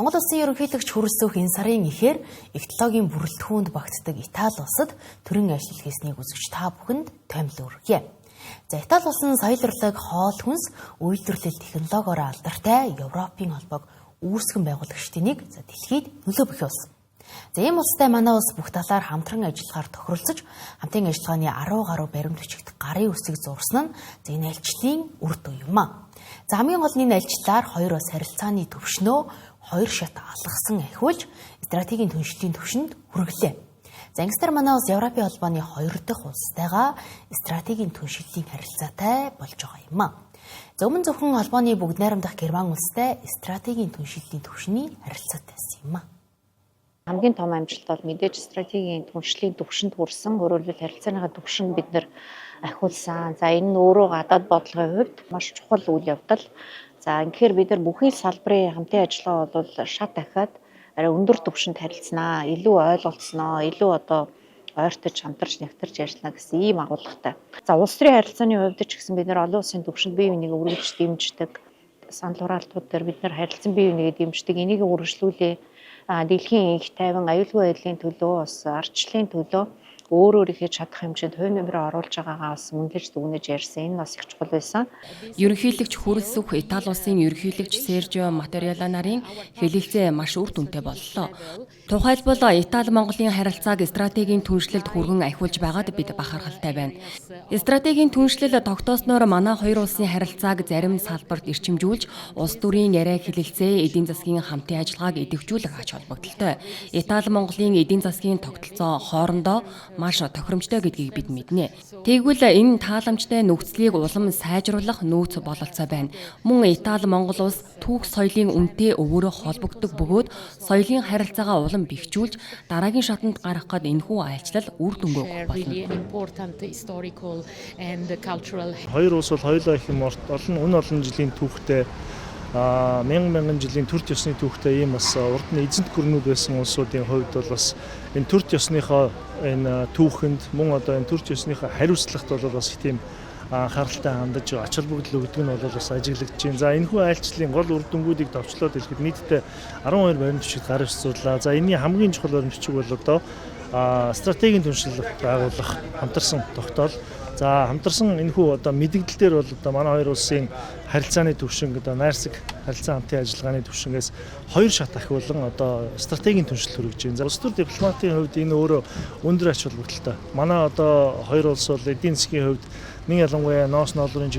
Монгол Улсын ерөнхийлөгч хүрэлцэх энэ сарын эхээр эх технологийн бүрэлдэхүүнд багтдаг Итали улсад төрийн ажил хийснийг үзэгч та бүхэнд томилоо өргөе. За Итали улсын соёл урлаг, хоол хүнс, үйлдвэрлэл технологиороо алдартай Европын холбоог үүсгэн байгуулагчдын нэг дэлхийд нөлөө бүхий улс. За ийм улстай манай улс бүх талаар хамтран ажиллахаар тохиролцож, хамтын ажиллагааны 10 гаруй баримт бичигт гарын үсэг зурсан нь энэ альчлалын үр дүн юм а. За хамгийн гол нь энэ альчлалаар хоёр улс харилцааны төвшнөө хоёр шат алгасан ахиулж стратегийн түншлэлийн түвшинд хүргэлээ. За ингэснээр манай улс Европын холбооны 2 дахь улстайгаа стратегийн түншлэлийн харилцаатай болж байгаа юм а. За өмнө зөвхөн холбооны бүгд найрамдах Герман улстай стратегийн түншлэлийн түвшний харилцаатай байсан юм а. Хамгийн том амжилт бол мэдээж стратегийн түншлэлийн түвшинд хүрсэн, өөрөөр хэлбэл харилцааныхаа түвшинд бид нэр ахиулсан. За энэ нь өөрөө гадаад бодлогын хувьд маш чухал үйл явдал. За ингэхээр бид нар бүхий салбарын хамтын ажиллагаа бол шат дахиад арай өндөр түвшинд харилцсанаа, илүү ойлголцсноо, илүү ойртож хамтарч нэгтэрч ярьснаа гэсэн ийм агуулгатай. За улс төрийн харилцааны хувьд ч гэсэн бид нар олон улсын түвшинд бие биенийг өргөжж дэмждэг. Санал хураалтууд дээр бид нар харилцан бие бинийгээ дэмждэг. Энийг үргэлжлүүлээ. Дэлхийн их тайван аюулгүй байдлын төлөө, бас ардчлалын төлөө өөрөөр хийж чадах хэмжээнд хувь нэмрээ оруулж байгаагаа бас мөнлөж дүгнэж ярьсан. Энэ бас их чухал байсан. Ерөнхийлөгч хүрэлцэх Итали улсын ерөнхийлөгч Сержио Маттериала нарын хэлэлцээ маш үр дүнтэй боллоо. Тухайлбал Итали Монголын харилцааг стратегийн түншлэлд хүргэн ахиулж байгаад бид бахархалтай байна. Стратегийн түншлэл тогтоосноор манай хоёр улсын харилцааг зарим салбарт эрчимжүүлж, улс төрийн яриа хэлэлцээ, эдийн засгийн хамтын ажиллагааг идэвхжүүлэх ач холбогдолтой. Итали Монголын эдийн засгийн тогтолцоо хоорондоо маш тохиромжтой гэдгийг бид мэднэ. Тэгвэл энэ тааламжтай нөхцөлийг улам сайжруулах нөөц бололцоо байна. Мөн Итали Монгол улс түүх соёлын үнэтэй өвөрөө холбогддог бөгөөд соёлын харилцаагаа улам бэхжүүлж дараагийн шатанд гарах гээд энэхүү айлчлал үр дүнгүй болно. Хоёр улс бол хоёулаа их юм олон жилийн түүхтэй мянган жилийн төр ёсны түүхтэй ийм бас урд нь эзэнт гүрнүүд байсан улсуудын хувьд бол бас энэ төр ёсныхоо энэ түүхэнд мөн энэ төр ёсныхоо хариуцлагт бол бас их тийм анхааралтай хандаж ач холбогдол өгдөг нь бол бас ажиглагдаж байна. За энэхүү айлчлалын гол үр дүнгуудыг товчлоод хэлэхэд нийтдээ 12 баримт бичиг гаргаж сурлаа. За энэний хамгийн чухал баримт бичиг бол стратегийн түншлэл байгуулах хамтарсан тогтоол. За хамтарсан энэхүү мэдэгдэл дээр бол манай хоёр улсын харилцааны түвшин найрсаг харилцаа хамтын ажиллагааны түвшингээс хоёр шат ахиулан стратегийн түншлэл хүргэж байна. За улс төр дипломатын хувьд энэ өөрөө өндөр ач холбогдолтой. Манай хоёр улс бол эдийн засгийн хувьд нэг ялангуяа ноолуурын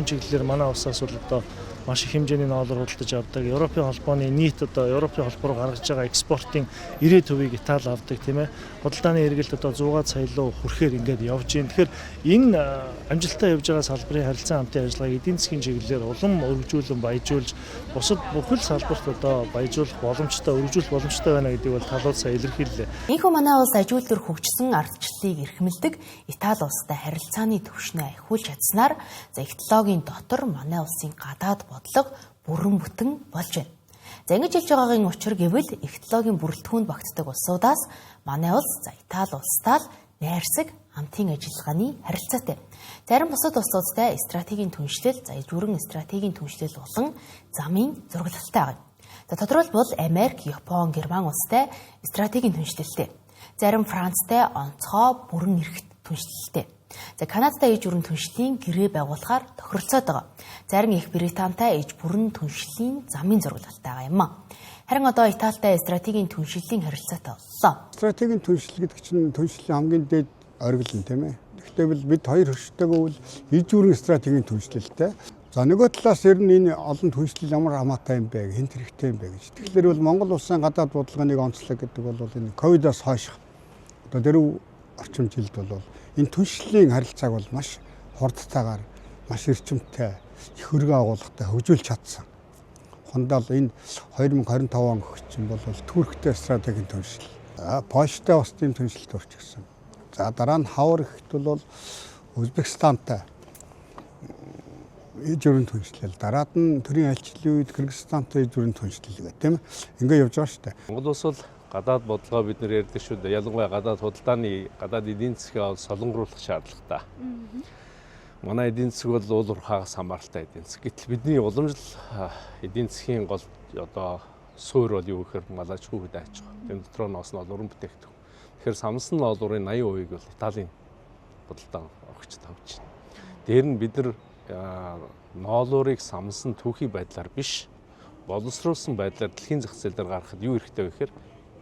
чиглэлээр манай улсаас бол маш их хэмжээний ноолор худалдаж авдаг. Европын холбооны нийт Европын холбоо руу гаргаж байгаа экспортын 90%-ийг Итали авдаг тийм ээ. Худалдааны эргэлт 100-аад сая руу хүрэхээр ингээд явж байна. Тэгэхээр энэ амжилттай явж байгаа салбарын харилцаа хамтын ажиллагааг эдийн засгийн чиглэлээр улам өргөжүүлэн баяжуулж, бусад бүхэл салбарт баяжуулах боломжтой, өргөжүүлэх боломжтой байна гэдгийг бол талууд сая илэрхийллээ. Энэхүү манай улс ажилд төр хөгжсөн ардчлалыг эрхэмлдэг Итали улстай харилцааны түвшнээ ахиулж чадсанаар эх технологийн дотор манай улсын гадаад бодлого бүрэн бүтэн болж байна. За ингэж хэлж байгаагийн учир гэвэл эх технологийн бүрэлдэхүүнд багтдаг улсуудаас манай улс Итали улстай найрсаг хамтын ажиллагааны харилцаатай. Зарим бусад улсуудтай стратегийн түншлэл, бүрэн стратегийн түншлэл болон замын зураглалтай байна. За тодорхойлбол Америк, Япон, Герман улстай стратегийн түншлэлтэй. Зарим Францтай онцгой бүрэн эрхт түншлэлтэй. За Канадтай ээж бүрэн түншлэлийн гэрээ байгуулахаар тохиролцоод байгаа. Зарим Их Британтай ээж бүрэн түншлэлийн замын зураглалтай байгаа юм а. Харин Италитай стратегийн түншлэлийн харилцаатай боллоо. Стратегийн түншлэл гэдэг чинь түншлэлийн хамгийн дээд оргил нь тийм ээ. Гэхдээ бид хоёр хөштэйгөө бол ээж бүрэн стратегийн түншлэлтэй. За нөгөө талаас ер нь энэ олон түншлэл ямар хамаатай юм бэ, хэн хэрэгтэй юм бэ гэж. Тэгэхээр бол Монгол улсын гадаад бодлогын онцлог гэдэг бол энэ ковидоос хойш дөрөв орчим жилд бол энэ түншлэлийн харилцааг бол маш хурдтайгаар, маш эрчимтэй, их хөргөө агуулгатай хөгжүүлж чадсан. Хондол энэ 2025 он гүчин бол Турктэй стратегийн түншлэл. Польштай бас тийм түншлэлт орчихсон. За дараа нь хавар ихт бол Узбекистантай ээж бүрэн түншлэл. Дараад нь төрийн айлчлалын үед Кыргызстантай ээж бүрэн түншлэл гэх тийм ингээ явж байгаа шүү дээ. Монгол улс бол гадаад бодлогоо бид нэр ярьдаг шүү дээ. Ялангуяа гадаад худалдааны гадаад эдийн засгийг солонгоруулах шаардлагатай. Манай эдийн засаг бол уул уурхаагаас хамааралтай эдийн засаг. Гэтэл бидний уламжлал эдийн засгийн гол суур бол юу гэхээр малаж хүүхэд аж ахуй. Тэнд дотор нь бас олонрын бүтээгдэхүүн. Тэгэхээр самсан олонрын 80% бол Италийн бодлоо огч тавьж байна. Дээр нь бид нар ноолуурыг самсан түүхий байдлаар биш боловсруулсан байдлаар дэлхийн зах зээл дээр гаргахад юу хэрэгтэй вэ гэхээр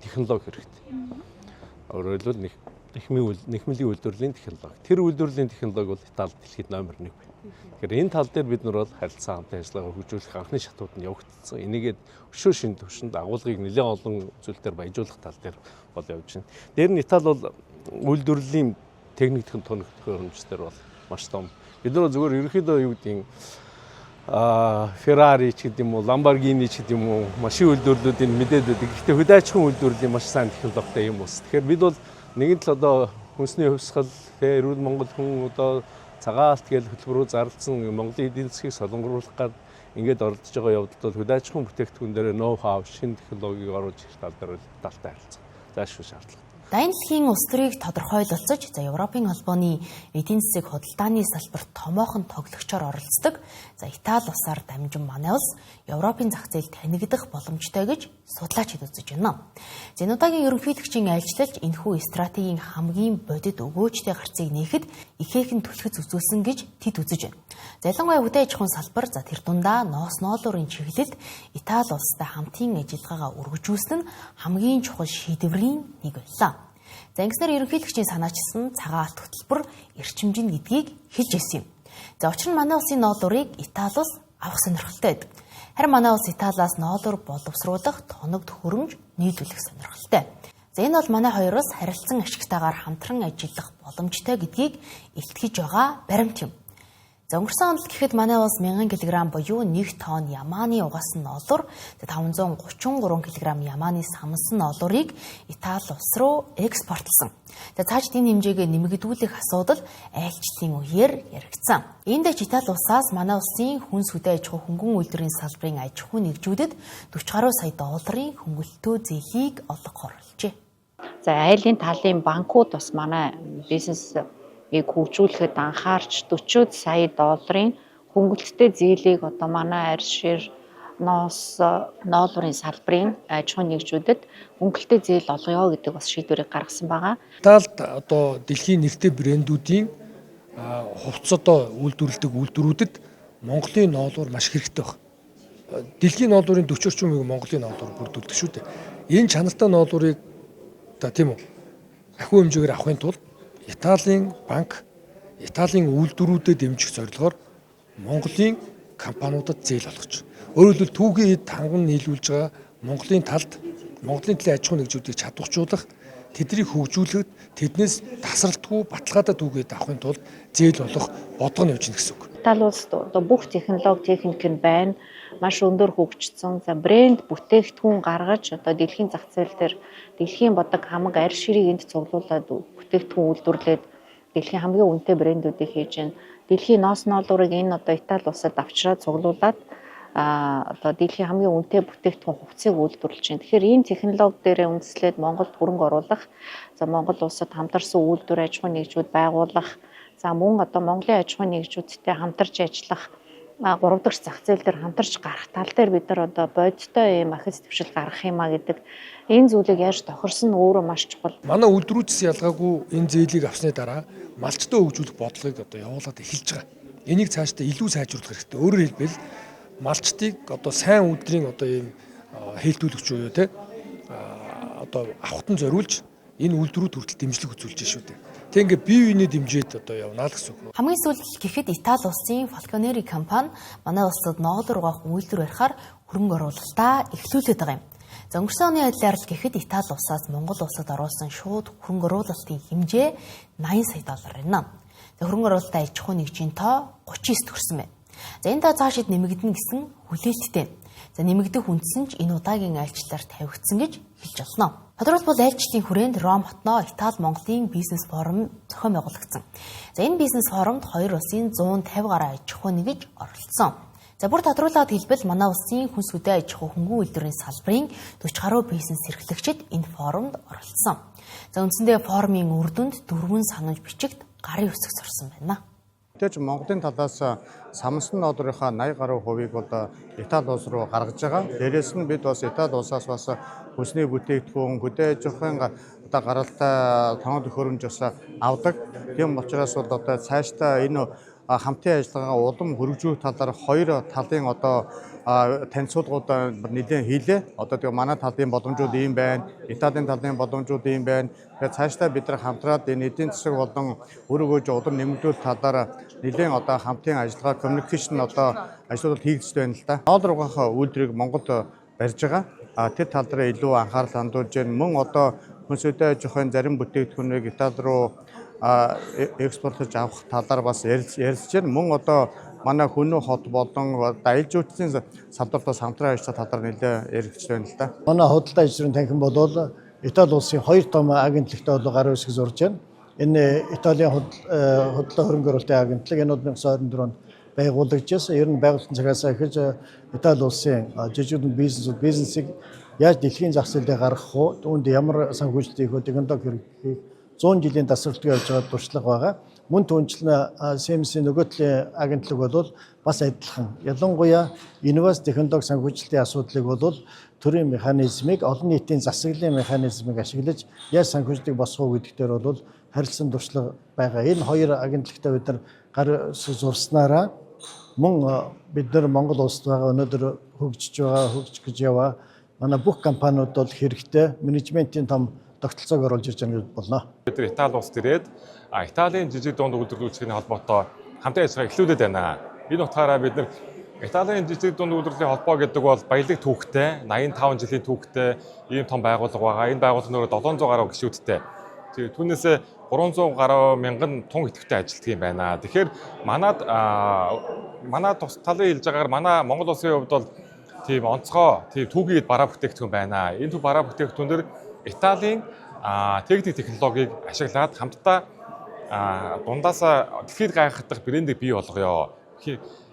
технологи хэрэгтэй. Өөрөөр хэлбэл нэхмэлийн үйлдвэрлэлийн технологи. Тэр үйлдвэрлэлийн технологи бол Итали дэлхийд номер 1 байна. Тэгэхээр энэ тал дээр бид нар бол харилцаа хамтын ажиллагаа хөгжүүлэх анхны шатууд нь явагдсан. Энийгээд өшөө шин төвшөнд агуулгыг нэлээд олон зүйлээр баяжуулах тал дээр бол явж байна. Дээр нь Итали бол үйлдвэрлэлийн техник төхөөрөмжлөлтөр бол маш том. Бид нар зөвхөн ерөнхийдөө юу гэдгийг Ferrari ч гэдэг юм уу, Lamborghini ч гэдэг юм уу, машин үйлдвэрлэлүүдийг мэдээд байдаг. Гэхдээ хөдөө аж ахуйн үйлдвэрлэлийн маш сайн технологитой юм уус. Тэгэхээр бид бол нэгэн л одоо хүнсний хувьсгал, эрүүл Монгол хүн одоо цагаалт гэж хөтөлбөрөөр зарласан Монголын эдийн засгийг солонгоруулах гад ингээд оролдож байгаа явдалд бол хөдөө аж ахуйн бүтээгдэхүүн дээр ноу хау, шинэ технологиг оруулж ирэх тал дээр талтай харилцаа. Заашгүй шаардлага. Дайн дэлхийн улс төрийг тодорхойлолцож, Европын холбооны эдийн засаг худалдааны салбарт томоохон тоглогчоор оролцдог. Итали улсаар дамжин манай улс Европын зах зээл танигдах боломжтой гэж судлаачид үзэж байна. Зэнудагийн ерөнхийлөгчийн айлчлалч энэхүү стратегийн хамгийн бодит өгөөжтэй гарцыг нээхэд ихээхэн түлхэц үзүүлсэн гэж тэд үзэж байна. Ялангуяа хөдөө аж ахуйн салбар тэр дундаа ноолуурын чиглэлд Итали улстай хамтын ажиллагаагаа үргэлжлүүлсэн нь хамгийн чухал шийдвэрийн нэг байлаа. Ингэснээр ерөнхийлөгчийн санаачилсан цагаан алт хөтөлбөр эрчимжин гэдгийг хэлж ирсэн юм. Учир нь манай улсын ноолуурыг Итали улс авах сонирхолтой байдаг. Харин манай улс Италиас ноолуур боловсруулах тоног төхөөрөмж нийлүүлэх сонирхолтой. Энэ бол манай хоёр улс харилцан ашигтайгаар хамтран ажиллах боломжтой гэдгийг илтгэж байгаа баримт юм. Өнгөрсөн онд гэхэд манай улс 1000 кг буюу 1 тонн ямааны угаасан ноолуур, 533 кг ямааны самсан ноолуурыг Итали улс руу экспортлсон. Цаашид энэ хэмжээгээ нэмэгдүүлэх асуудал айлчлалын үеэр яригдсан. Энд ч Итали улсаас манай улсын хүнс хөдөө аж ахуй хөнгөн үйлдвэрийн салбарын аж ахуй нэгжүүдэд 40 гаруй сая долларын хөнгөлөлтөө зээлийг олгох оролцжээ. Айлын талын банкуд бас манай бизнес хөгжүүлэхэд анхаарч 40 сая долларын хөнгөлөлттэй зээлийг одоо манай арьс шир ноолуурын салбарын аж ахуйн нэгжүүдэд хөнгөлөлттэй зээл олгоё гэдэг бас шийдвэрийг гаргасан байгаа. Италид одоо дэлхийн нэртэй брэндүүдийн хувцас одоо үйлдвэрлэдэг үйлдвэрүүдэд Монголын ноолуур маш хэрэгтэй байна. Дэлхийн ноолуурын 40 орчим хувийг Монголын ноолуур бүрдүүлдэг шүү дээ. Энэ чанартай ноолуурыг одоо тийм үү ахиу хэмжээгээр авахын тулд Италийн банк, Италийн үйлдвэрүүдэд дэмжих зорилгоор Монголын компаниудад зээл олгож. Өөрөөр хэлбэл түүхийн эд ханган нийлүүлж байгаа Монголын талд Монголын төлөө аж ахуйн нэгжүүдийг чадварчуулах, тэднийг хөгжүүлэхэд тэднээс тасралтгүй баталгаатай түүхийд авахын тулд зээл олох бодлого нь явж гэнэ гэсэн үг. Итали улсад одоо бүх технологи техник нь байна. Маш өндөр хөгжсөн брэнд бүтээгдэхүүн гаргаж одоо дэлхийн зах зээл дээр дэлхийн бодог хамаг арьс ширийг энд цуглуулад бүтээгдэхүүн үйлдвэрлээд дэлхийн хамгийн үнэтэй брэндүүдийг хийж байна. Дэлхийн ноолуурыг энэ одоо Итали улсад авчраад цуглуулад одоо дэлхийн хамгийн үнэтэй бүтээгдэхүүн хувцсыг үйлдвэрлэж байна. Тэгэхээр энэ технологи дээрээ үндэслээд Монголд хөрөнгө оруулах, Монгол улсад хамтарсан үйлдвэр аж ахуйн нэгжүүд байгуулах, мөн одоо Монголын аж ахуйн нэгжүүдтэй хамтарч ажиллах 3 дахь зах зээл дээр хамтарч гарах тал дээр бид нар одоо бодиттой юм ахиц төвшил гаргах юмаа гэдэг энэ зүйлийг яаж тохирсон нь өөрөө маш чухал. Манай үйлдвэрүүдээс ялгаагүй энэ зээлийг авсны дараа малчтай хөгжүүлэх бодлогыг одоо явуулаад эхэлж байгаа. Энийг цаашдаа илүү сайжруулах хэрэгтэй. Өөрөөр хэлбэл малчтыг одоо сайн өдрийн одоо ийм хэлтүүлэгч буюу те одоо авахтан зориулж энэ үйлдвэрүүд хүртэл дэмжлэг үзүүлж шүү дээ. Тэг ингээ бие биений дэмжээд одоо явна л гэсэн үг. Хамгийн сүүлд гэхэд Итали улсын Falconeri компани манай улсад ноолуур угаах үйлдвэр барихаар хөрөнгө оруулалтаа эхлүүлээд байгаа юм. Өнгөрсөн оны адилаар л гэхэд Итали улсаас Монгол улсад оруулсан шууд хөрөнгө оруулалтын хэмжээ 80 сая доллар байна. Хөрөнгө оруулалтаа аж ахуйн нэгжийн тоо 39 төгссөн байна. Энэ та цаашид нэмэгдэнэ гэсэн хүлээлттэй. Нэмэгдэх үндсэн ч энэ удаагийн айлчлалаар тавигдсан гэж хэлж болно. Тодорхойлбол айлчлалын хүрээнд Ром хотноо Итали Монголын бизнес форум зохион байгуулагдсан. Энэ бизнес форумд хоёр улсын 150 гаруй аж ахуй нэгж оролцсон. Бүр тодруулаад хэлбэл манай улсын хүнс хөдөө аж ахуй хөнгөн үйлдвэрийн салбарын 40 гаруй бизнес эрхлэгчид энэ форумд оролцсон. Үндсэндээ форумын үр дүнд 4 санамж бичигт гарын үсэг сурсан байна. Гэхдээ ч Монголын талаас самсан ноолорынхаа 80 гаруй хувийг бол Итали улс руу гаргаж байгаа. Дээрээс нь бид бас Итали улсаас бас хүнсний бүтээгдэхүүн, хөдөө аж ахуйн одоо гаралтай тоног төхөөрөмж бас авдаг. Тийм учраас бол одоо цаашдаа энэ хамтын ажиллагаа улам хөргөжүүлэх талаар хоёр талын одоо танилцуулгууд нэлээд хийлээ. Одоо тэгээ манай талын боломжууд ийм байна, Италийн талын боломжууд ийм байна. Тэгээ цаашдаа бид нар хамтраад энэ эдийн засаг болон өргөж улам нэмэгдүүлэх талаар нэлээд одоо хамтын ажиллагаа, communication одоо ажлууд хийгдэж байна л да. Ноолорынхаа үйлдвэрийг Монголд барьж байгаа. Тэр тал дээр илүү анхаарал хандуулж байна. Мөн одоо хүнсүдэ аж ахуйн зарим бүтээгдэхүүнийг Итали руу экспортлож авах талаар бас ярилцж байна. Мөн одоо манай Хүннү хот болон аялал жуулчлалын салбартаас хамтран ажиллах талаар нэлээд яригдж байна л да. Манай худалдаа ажрын танхим бол Итали улсын хоёр том агентлагтай бол гар үсэг зурж байна. Энэ Италийн худалдаа хөрөнгө оруулалтын агентлаг энэ 1924 онд байгуулагдчихсан. Ер нь байгуулалтын цагаас эхэлж Итали улсын жижиг бизнесийг яаж дэлхийн зах зээлд гаргах вэ? Үүнд ямар санхүүжилт хийх вэ? Технологи хэрэглэх 100 жилийн тасралтыг явж байгаа туршлага байгаа. Мөн түнчлэн Siemens-ийн нөгөө талын агентлаг бол бас адилхан. Ялангуяа инновац технологи санхүүжилтийн асуудлыг бол төрийн механизмыг олон нийтийн засаглалын механизмыг ашиглаж яаж санхүүжилтийг босгох гэдэг дээр бол харилцан туршлага байгаа. Энэ хоёр агентлагтай бид нар гар зурснараа мөн бид нар Монгол улсад байгаа өнөөдөр хөгжих гэж яваа манай бүх компаниуд бол хэрэгтэй менежментийн том тогтолцоог оруулж ирж байгаа гэж болно. Бид нар Итали улсад ирээд Италийн жижиг дунд үйлдвэрлэгчийн холбоотой хамтын ажиллагаа эхлүүлээд байна. Энэ утгаараа бид нар Италийн жижиг дунд үйлдвэрлэлийн холбоо гэдэг бол баялаг түүхтэй, 85 жилийн түүхтэй ийм том байгууллага байгаа. Энэ байгууллага нөрөө 700 гаруй гишүүдтэй. Түүнээсээ 300 гаруй мянган тун идэвхтэй ажилтдаг юм байна. Тэгэхээр манай тус талын хэлж байгаагаар манай Монгол улсын хувьд бол тийм онцгой, тийм түүхийд бараа бүтээгдэхүүн байна. Энэ түүх бараа бүтээгдэхүүн дээр Италийн техник технологиг ашиглаад хамтдаа дундаасаа дэлхийд гайхагдах брендийг бий болгоё.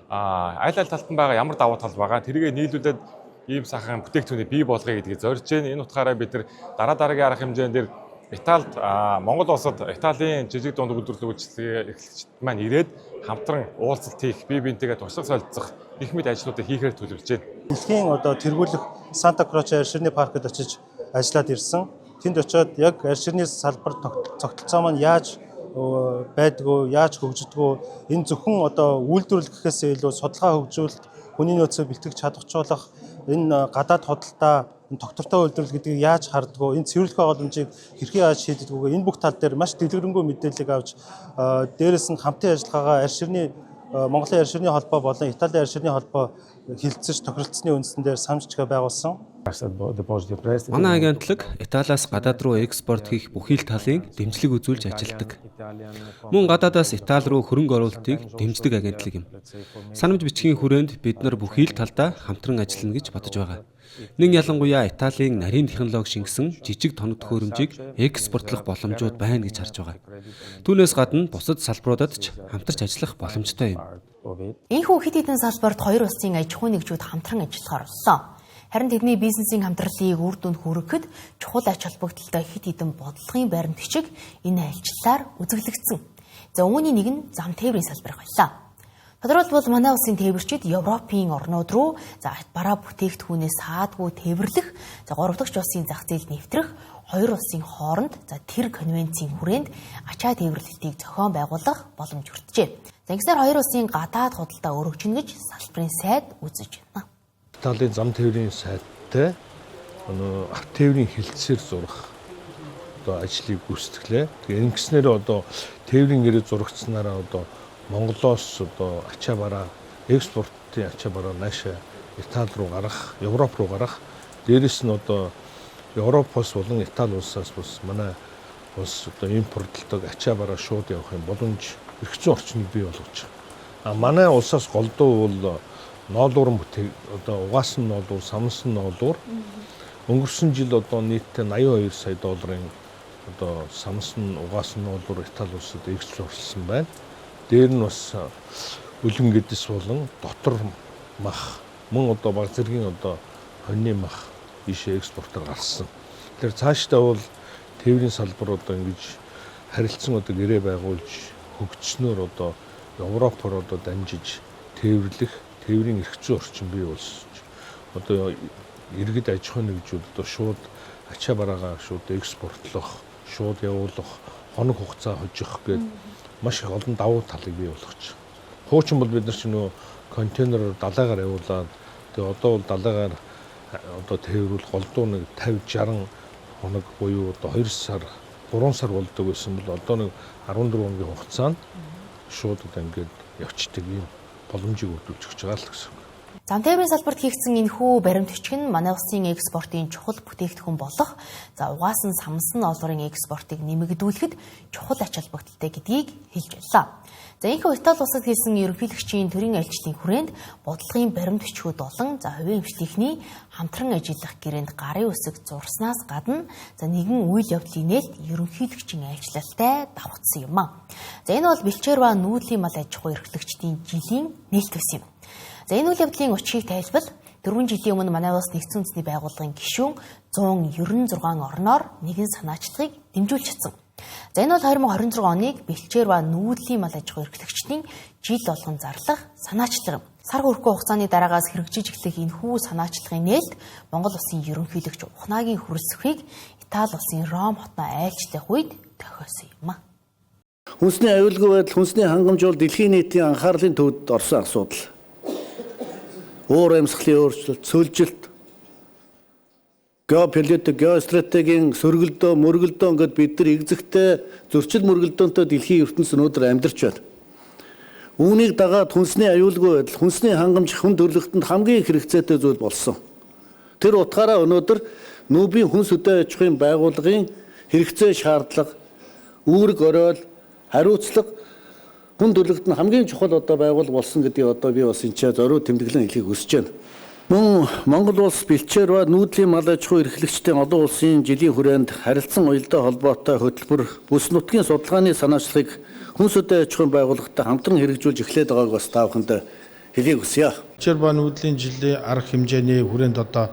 Аль талтан байгаа ямар давуу тал байгаа тэргээ нийлүүлээд ийм сайхан бүтээгдэхүүнийг бий болгоё гэдгийг зорж байна. Энэ утгаараа бид нар дараагийн арга хэмжээнд Италид Монгол улсад Италийн жижиг дунд үйлдвэрлэгчдийн эрхлэгчид маань ирээд хамтран уулзалт хийх, бие биентэйгээ туршлага солилцох их мэд ажлуудыг хийхээр төлөвлөж байна. Дэлхийн одоо тэргүүлэх Санта Кроце арьс ширний паркт очиж ажиллаад ирсэн. Тэнд очиод яг арьс ширний салбар цогцолцоо маань яаж байдгүй, яаж хөгждөгөө энэ зөвхөн одоо үйлдвэрлэхээс илүү судалгаа хөгжүүлэлт, хүний нөөцөө бэлтгэж чадварчлах, энэ гадаад худалдаа, энэ доктортой үйлдвэрлэл гэдгийг яаж хардгөө, энэ цэвэрлэх боломжийг хэрхэн яаж шийддэггүй, энэ бүх тал дээр маш дэлгэрэнгүй мэдээллийг авч дээрээс нь хамтын ажиллагаагаа арьс ширний Монголын арьс ширний холбоо болон Италийн арьс ширний холбоо хилцэж тохиролцсны үндсэн дээр самжичгаа байгуулсан. Манай агентлаг Италиас гадаад руу экспорт хийх бүхий л талын дэмжлэг үзүүлж ажилладаг. Мөн гадаадаас Итали руу хөрөнгө оруулалтыг дэмждэг агентлаг юм. Санамж бичгийн хүрээнд бид нар бүхий л талдаа хамтран ажиллана гэж бодож байгаа. Нэг ялангуяа Италийн нарийн технологи шингэсэн жижиг тоног төхөөрөмжийг экспортлох боломжууд байна гэж харж байгаа. Түүнээс гадна бусад салбаруудад ч хамтарч ажиллах боломжтой юм. Энэхүү хэд хэдэн салбарт хоёр улсын аж ахуйн нэгжүүд хамтран ажиллахаар болсон. Харин тэдний бизнесийн хамтралыг үр дүнд хүргэхэд чухал ач холбогдолтой хэд хэдэн бодлогын баримт бичиг энэ альчлалаар үзэглэгдсэн. За үүний нэг нь зам тээврийн салбар байлаа. Тодорхойлбол манай улсын тээвэрчид Европын орнууд руу бараа бүтээгдэхүүнээс саадгүй тээвэрлэх, 3 дахь улсын зах зээлд нэвтрэх, хоёр улсын хооронд тэр конвенцийн хүрээнд ачаа тээвэрлэлтийг зохион байгуулах боломж өртжээ. Ингэснээр хоёр улсын гадаад худалдаа өргөжнө гэж салбарын сайд үзэж байна. Италийн зам тээврийн сайдтай тээврийн хилцээр зурах одоо ажлыг гүйцэтгэлээ. Тэгээ ингэснээр одоо тээврийн гэрээ зурагцсанараа одоо Монголоос одоо ачаа бараа экспортын ачаа бараа наашаа Итали руу гарах, Европ руу гарах. Дээрээс нь одоо Европоос болон Итали улсаас бас манай улс одоо импортлдог ачаа бараа шууд явах юм боломж эрх зүйн орчныг бий болгож байгаа. Манай улсаас голдуу бол ноолуурын бүтээг одоо угаасан ноолуур, самсан ноолуур өнгөрсөн жил одоо нийтдээ 82 сая долларын одоо самсан угаасан ноолуур Итали улсад экспортлсон байна. Дээр нь бас үлэн гэдэс болон дотор мах мөн одоо баг зэргийн одоо хоньны мах ийшээ экспортоор гарсан. Тэгэхээр цаашдаа бол тээврийн салбар одоо ингэж харилцан одоо гэрээ байгуулж хөгжснөөр одоо Европоор одоо дамжиж тээврийн эрх зүйн орчин бий болсон. Одоо иргэд аж ахуйн нэгжүүд одоо шууд ачаа бараагаа шууд экспортлох, шууд явуулах, хоног хугацаа хожих гээд маш их олон давуу талыг бий болгож. Хуучин бол бид нар ч нөө контейнераар далайгаар явуулаад тэгээ одоо бол далайгаар одоо тээврүүл голдуу нэг 50-60 хоног буюу одоо 2 сар 3 сар болдог байсан бол одоо нэг 14 хоногийн хугацаанд шууд одоо ингээд явцдаг юм боломжийг өгүүлж өгч байгаа л гэсэн. Зам тээврийн салбарт хийгдсэн энэхүү баримт бичиг нь манай улсын экспортын чухал бүтээгдэхүүн болох угаасан самсан олборын экспортыг нэмэгдүүлэхэд чухал ач холбогдолтой гэдгийг хэлж байлаа. За энэхүү Итали улсад хийсэн ерөнхийлөгчийн төрийн айлчлалын хүрээнд бодлогын баримт бичгүүд болон хувийн эмчилгээний хамтран ажиллах гэрээнд гарын үсэг зурснаас гадна нэгэн үйл явдлын нээлт ерөнхийлөгчийн айлчлалтай давхцсан юм а. За энэ бол бэлчээр ба нүүдлийн мал аж ахуй эрхлэгчдийн жилийн нээлт байсан юм. За энэ үйл явдлын учрыг тайлбал 4 жилийн өмнө манай улс нэгдсэн үндэсний байгууллагын гишүүн 196 орноор нэгэн санаачлагыг дэмжүүлж чадсан. За энэ бол 2026 оныг бэлчээр ба нүүдлийн мал аж ахуй эрхлэгчдийн жил болгон зарлах санаачлаг юм. Сар хүрэхгүй хугацааны дараагаас хэрэгжиж эхлэх энэхүү санаачлагын нээлт Монгол улсын ерөнхийлөгч Ухнаагийн хүрэлцэхийг Итали улсын Ром хотноо айлчлах үед тохиосон юм а. Хүнсний аюулгүй байдал, хүнсний хангамж бол дэлхийн нийтийн анхаарлын төвд орсон асуудал. Уур амьсгалын өөрчлөлт, цөлжилт, геополитик, геостратегийн сөргөлдөө, мөргөлдөө ингээд бид нар egzэгтэй зөрчил мөргөлдөөнтэй дэлхийн ертөнцид өнөөдөр амьдарч байна. Үүнийг дагаад хүнсний аюулгүй байдал, хүнсний хангамж хүн төрөлхтөнд хамгийн их хэрэгцээтэй зүйл болсон. Тэр утгаараа өнөөдөр нүүбийн хүнс хөдөө аж ахуйн байгууллагын хэрэгцээ шаардлага, үүрэг оройл, хариуцлага хүн төрөлхтөнд хамгийн чухал одоо байгуулга болсон гэдгийг одоо би бас энэ ч зориуд тэмдэглэн хэлхийг хүсэж байна. Мөн Монгол улс бэлчээр ба нүүдлийн мал аж ахуй эрхлэгчдийн олон улсын жилийн хүрээнд харилцан уялдаа холбоотой хөтөлбөр бүс нутгийн судалгааны санаачлагыг хүнс хөдөө аж ахуйн байгууллагатай хамтран хэрэгжүүлж эхлээд байгааг бас та бүхэнд хэлхийг хүсье. Бэлчээр ба нүүдлийн жилийн арга хэмжээний хүрээнд одоо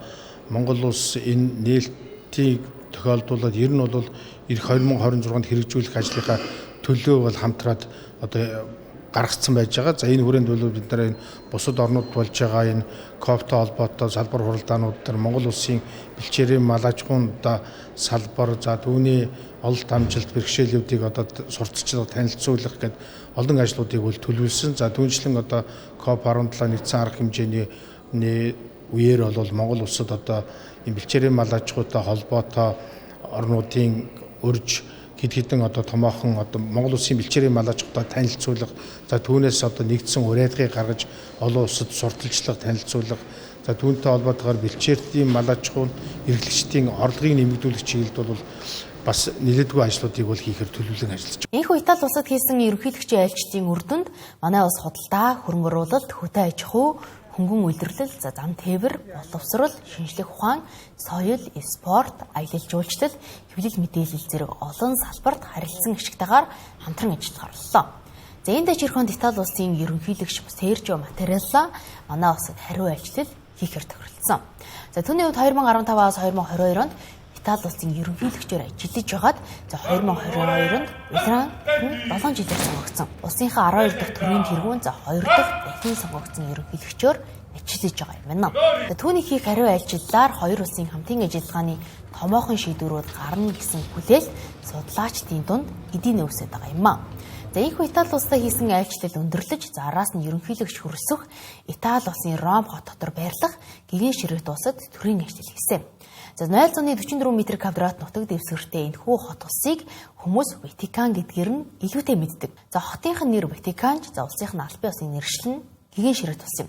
Монгол улс энэ нээлтийг тохиолдуулаад ер нь бол эх 2026-нд хэрэгжүүлэх ажлынхаа төлөө бол хамтраад одоо гаргацсан байж байгаа. За энэ хүрээнд бол бид нар энэ бусад орнууд болж байгаа энэ КОП-той холбоотой салбар хуралдаанууд төр Монгол улсын бэлчээрийн мал аж ахуйн салбар за түүний ололт амжилт бэрхшээлүүдийг одоо сурталчлах, танилцуулах гэдэг олон ажлуудыг бол төлөвлөсөн. За түүнчлэн одоо КОП17 нэгдсэн арга хэмжээний үеэр бол Монгол улсад одоо энэ бэлчээрийн мал аж ахуйтай холбоотой орнуудын өрж хэд хэдэн одоо томоохон одоо Монгол улсын бэлчээрийн мал аж ахуйтай танилцуулах, за түүнээс одоо нэгдсэн урайлгыг гаргаж олон улсад сурталчлах, танилцуулах, за түүнтэй холбоотойгоор бэлчээрийн мал аж ахуйн эрхлэгчдийн орлогыг нэмэгдүүлэх чиглэлд бол бас нэлээдгүй ажлуудыг бол хийхээр төлөвлөн ажиллаж байна. Энэхүү Итали улсад хийсэн ерөнхийлөгчийн айлчдын үр дүнд манай улс худалдаа, хөрөнгө оруулалт, хөдөө аж ахуй, хөнгөн үйлдвэрлэл, зам тээвэр, боловсрол, шинжлэх ухаан, соёл, спорт, аялал жуулчлал, хэвлэл мэдээлэл зэрэг олон салбарт харилцан ашигтайгаар хамтран ажиллах орлоо. За энэ дэч өрхөнд Итали улсын ерөнхийлөгч Сержио Матарелла манай улсад хариу ажиллал хийхээр тохиролцсон. За түүний хувьд 2015-аас 2022 онд Итали улсын ерөнхийлөгчөөр ажиллаж байгаад за 2022 онд Улаан 7 жилээр сонгогдсон. Улсынхаа 12 дахь төрийн тэргүүн за 2 дахь дахин сонгогдсон ерөнхийлөгчөөр ажиллаж байгаа юм байна. Түүний хийх хариу ажиллалаар хоёр улсын хамтын ажиллагааны томоохон шийдвэрүүд гарна гэсэн хүлээл судлаачдын дунд эдийн өвсөд байгаа юм а. За энэхүү Итали улстай хийсэн айлчлал өндөрлөж зараас нь ерөнхийлөгч хүрсэх Итали улсын Ром хот дотор байрлах гэгэн ширээт улсад төрийн ажил хийсэн. За 0.44 м2 нутаг дэвсгэртэй энэхүү хот улсыг хүмүүс Ватикан гэдгээр нь илүүтэй мэддэг. За хотынх нь нэр Ватиканч, за улсынх нь албан ёсны нэршил нь гэгэн ширээт ус юм.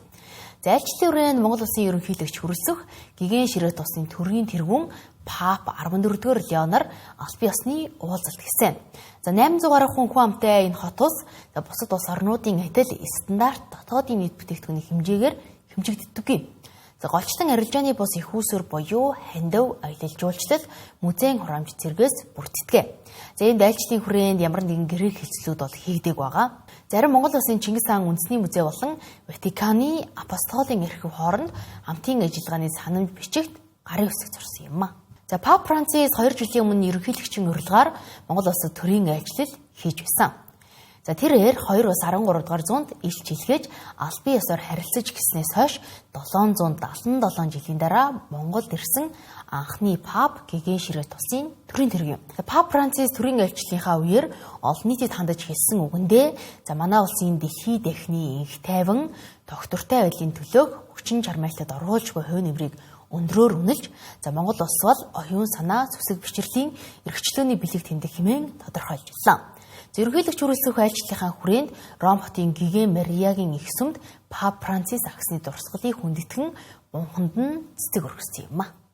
За айлчлалын хүрээнд Монгол улсын ерөнхийлөгч хүрэлцэх гэгэн ширээт улсын төрийн тэргүүн Пап 14-р Леонор албан ёсны уулзалт хийсэн. За 800 гаруй хүн амтай энэ хот улс за бусад улс орнуудын адил стандарт дотоодын нийт бүтээгдэхүүний хэмжээгээр хэмжигддэг. За голчтон арилжааны бус их усүр буюу хандив, аялал жуулчлал, музейн хураамж зэргээс бүрддэг. За энэ айлчлалын хүрээнд ямар нэгэн гэрээ хэлцлүүд бол хийгдэг байгаа. Зарим Монгол улсын Чингис хаан үндэсний музей болон Ватиканы апостолын архив хооронд хамтын ажиллагааны санамж бичигт гарын үсэг зурсан юм а. За Пап Францис 2 жилийн өмнө ерөнхийлөгчийн урилгаар Монгол улсад төрийн айлчлал хийж байсан. За тэрээр 2 улс 13 дугаар зуунд илч илгээж албан ёсоор харилцаж гиснээс хойш 777 жилийн дараа Монголд ирсэн анхны пап Гэгэн Ширээ тусын төрийн тэрэг юм. Пап Францис төрийн айлчлалынхаа үеэр олон нийтэд хандаж хэлсэн үгэндээ за манай улсын дэлхий дахны инх тайван тогтвортой байдлын төлөө хүчин чармайлтад оруулж буй хувь нэмрийг өндрөөр үнэлж за Монгол улс бол оюун санаа зүсэг бичрэлийн эрхчлөөний бэлэг тэмдэг хэмээн тодорхойлжлаа. Ерөнхийлөгч хүрэлцэх айлчлалынхаа хүрээнд Ром хотын Гэгэн Мариягийн их сүмд Пап Францис агсны дурсгалыг хүндэтгэн унханд нь цэцэг өргөсөн юм а.